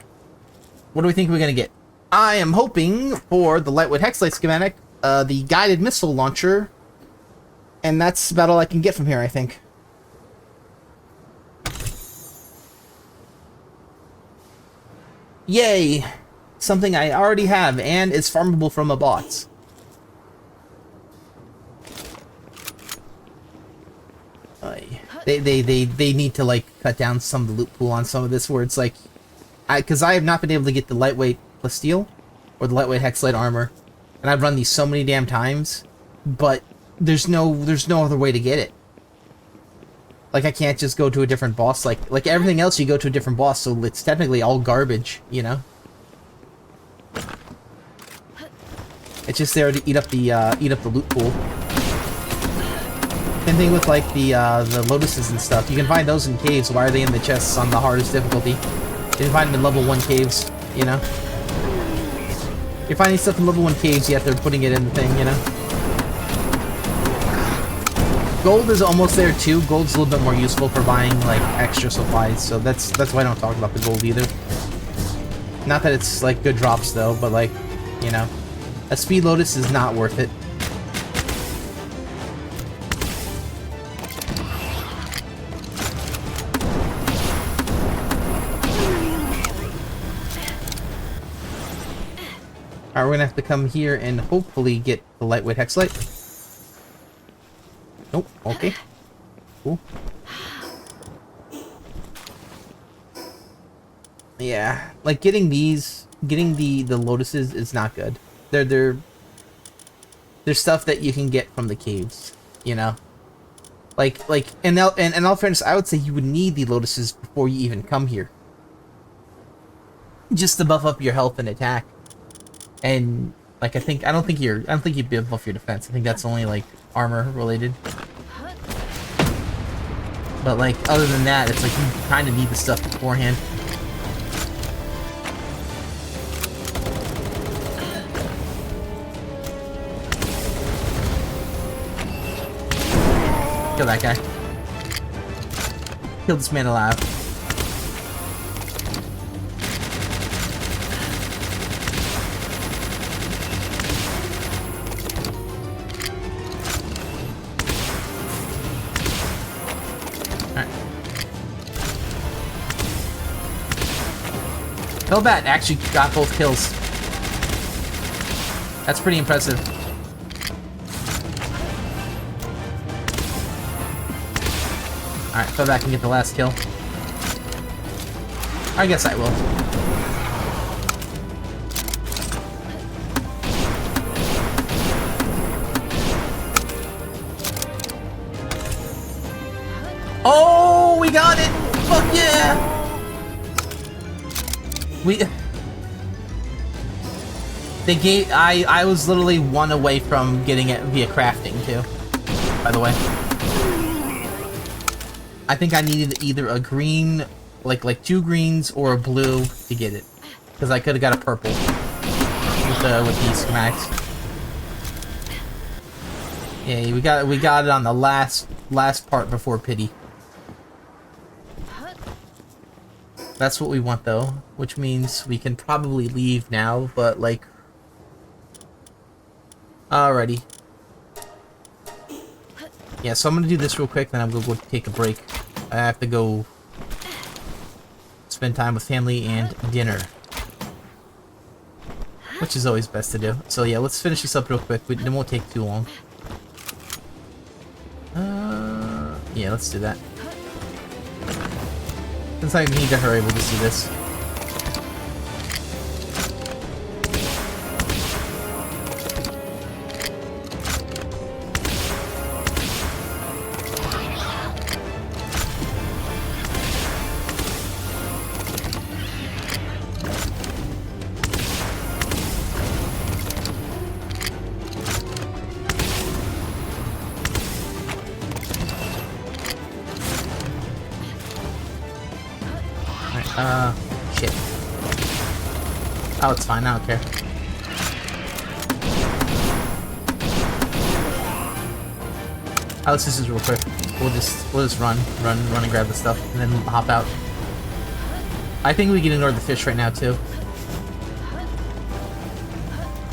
What do we think we're gonna get? I am hoping for the lightweight hexlight schematic, the guided missile launcher, and that's about all I can get from here, I think. Yay! Something I already have, and is farmable from a boss. They need to, like, cut down some of the loot pool on some of this, where it's like, because I have not been able to get the lightweight plasteel or the lightweight hexlight armor, and I've run these so many damn times, but there's no other way to get it. Like, I can't just go to a different boss. Like everything else, you go to a different boss, so it's technically all garbage, you know? It's just there to eat up the loot pool. Same thing with like the lotuses and stuff. You can find those in caves. Why are they in the chests on the hardest difficulty? You can find them in level 1 caves, you know? You're finding stuff in level 1 caves, yet they're putting it in the thing, you know? Gold is almost there too. Gold's a little bit more useful for buying like extra supplies, so that's why I don't talk about the gold either. Not that it's like good drops though, but like, you know, a speed lotus is not worth it. Alright, we're gonna have to come here and hopefully get the lightweight hexlite. Nope, okay. Cool. Yeah, like getting the lotuses is not good. They're stuff that you can get from the caves, you know? Like in all fairness, I would say you would need the lotuses before you even come here. Just to buff up your health and attack. And like I don't think you'd buff your defense. I think that's only like armor related. But like other than that, it's like you kind of need the stuff beforehand. Kill that guy. Kill this man alive. Hellbat actually got both kills. That's pretty impressive. Alright, Hellbat can get the last kill. I guess I will. Oh, we got it! Fuck yeah! I was literally one away from getting it via crafting too, by the way. I think I needed either a green, like 2 greens or a blue to get it. Because I could have got a purple with these schematics. Yeah, we got it on the last part before pity. That's what we want though, which means we can probably leave now, but like... Alrighty. Yeah, so I'm gonna do this real quick, then I'm gonna go take a break. I have to go spend time with family and dinner. Which is always best to do. So yeah, let's finish this up real quick, it won't take too long. Yeah, let's do that. Since I need to hurry, we'll just do this. Shit. Oh, it's fine, I don't care. Let's just do this real quick. We'll just run and grab the stuff, and then hop out. I think we can ignore the fish right now, too.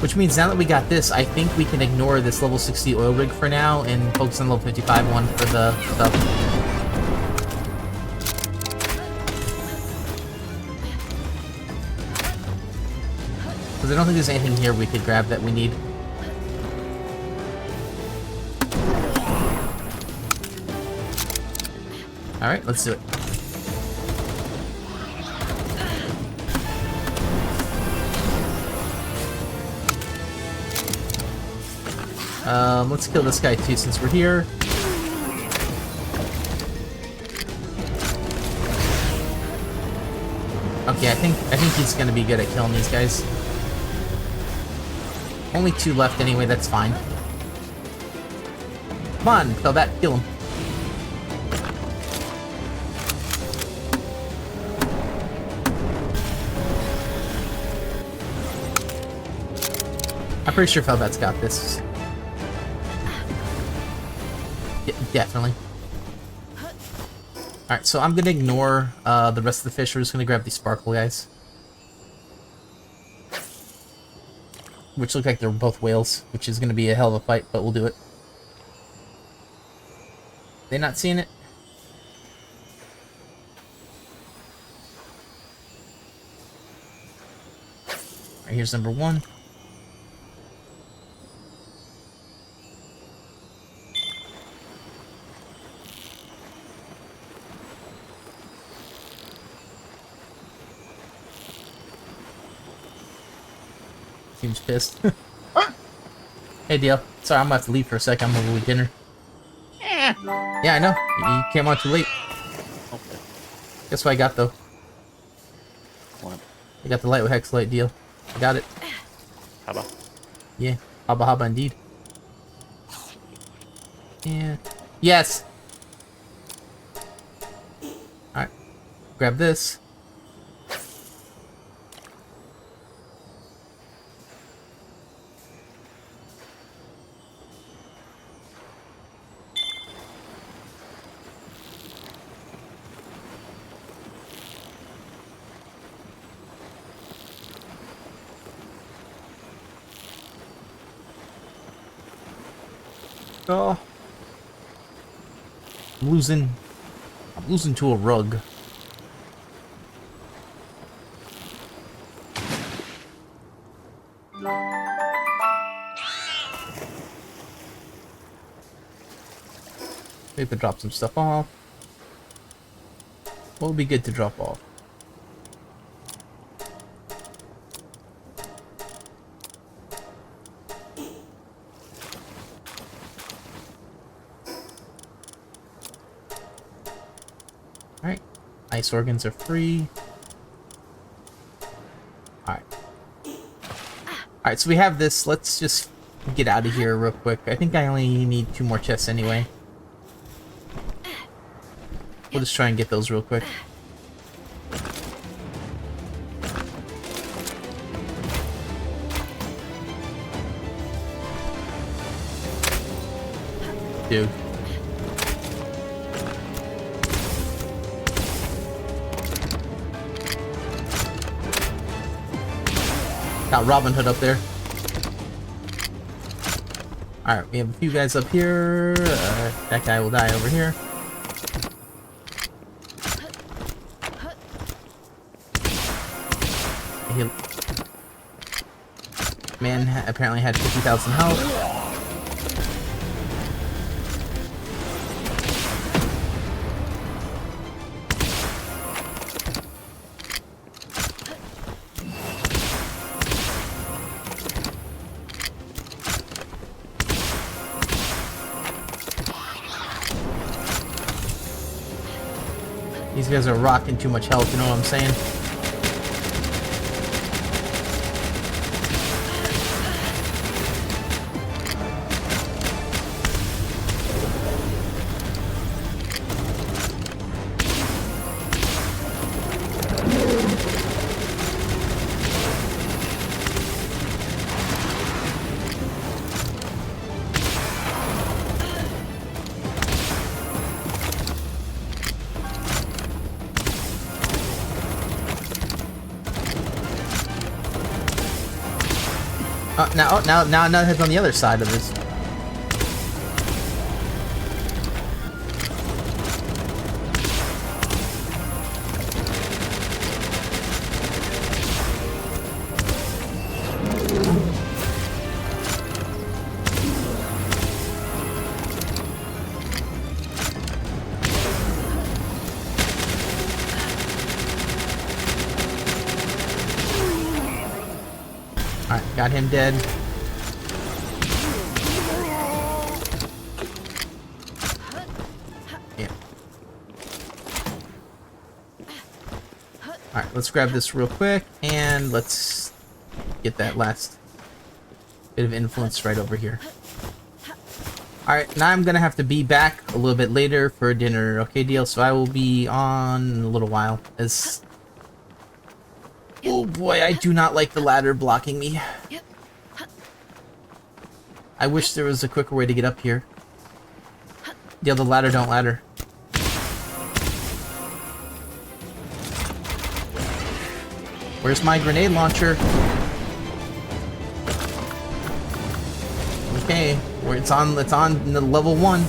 Which means now that we got this, I think we can ignore this level 60 oil rig for now, and focus on the level 55 one for the stuff. I don't think there's anything here we could grab that we need. Alright, let's do it. Let's kill this guy too since we're here. Okay, I think he's gonna be good at killing these guys. Only 2 left anyway, that's fine. Come on, Felbat, kill him. I'm pretty sure Felbat's got this. Yeah, definitely. Alright, so I'm gonna ignore the rest of the fish. We're just gonna grab these sparkle guys. Which look like they're both whales, which is gonna be a hell of a fight, but we'll do it. They not seeing it? Alright, here's number 1. Seems pissed. Hey, Deal. Sorry, I'm gonna have to leave for a sec. I'm gonna eat dinner. Yeah, I know. You came on too late. Okay. Guess what I got, though? What? I got the light with hex light deal. I got it. Haba. Yeah. Haba haba indeed. Yeah. Yes! Alright. Grab this. Oh. I'm losing to a rug. Maybe drop some stuff off. What would be good to drop off? Alright. Ice organs are free. Alright. Alright, so we have this. Let's just get out of here real quick. I think I only need 2 more chests anyway. We'll just try and get those real quick. Dude. Got Robin Hood up there. Alright, we have a few guys up here. That guy will die over here. Man apparently had 50,000 health. These guys are rocking too much health, you know what I'm saying? Now heads on the other side of this. Alright, got him dead. Alright, let's grab this real quick, and let's get that last bit of influence right over here. Alright, now I'm gonna have to be back a little bit later for dinner. Okay, deal? So I will be on in a little while. As oh boy, I do not like the ladder blocking me. I wish there was a quicker way to get up here. Yeah, the ladder don't ladder. Where's my grenade launcher? Okay, where it's on the level 1.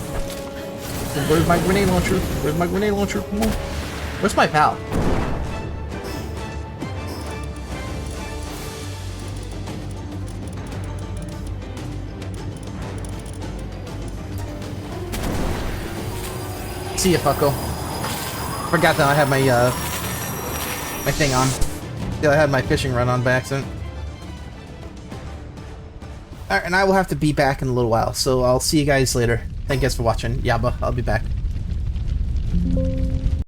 Where's my grenade launcher? Where's my grenade launcher? Come on. Where's my pal? See ya, fucko. Forgot that I had my my thing on. Yeah, I had my fishing run on by accident. Alright, and I will have to be back in a little while, so I'll see you guys later. Thank you guys for watching. Yabba, I'll be back.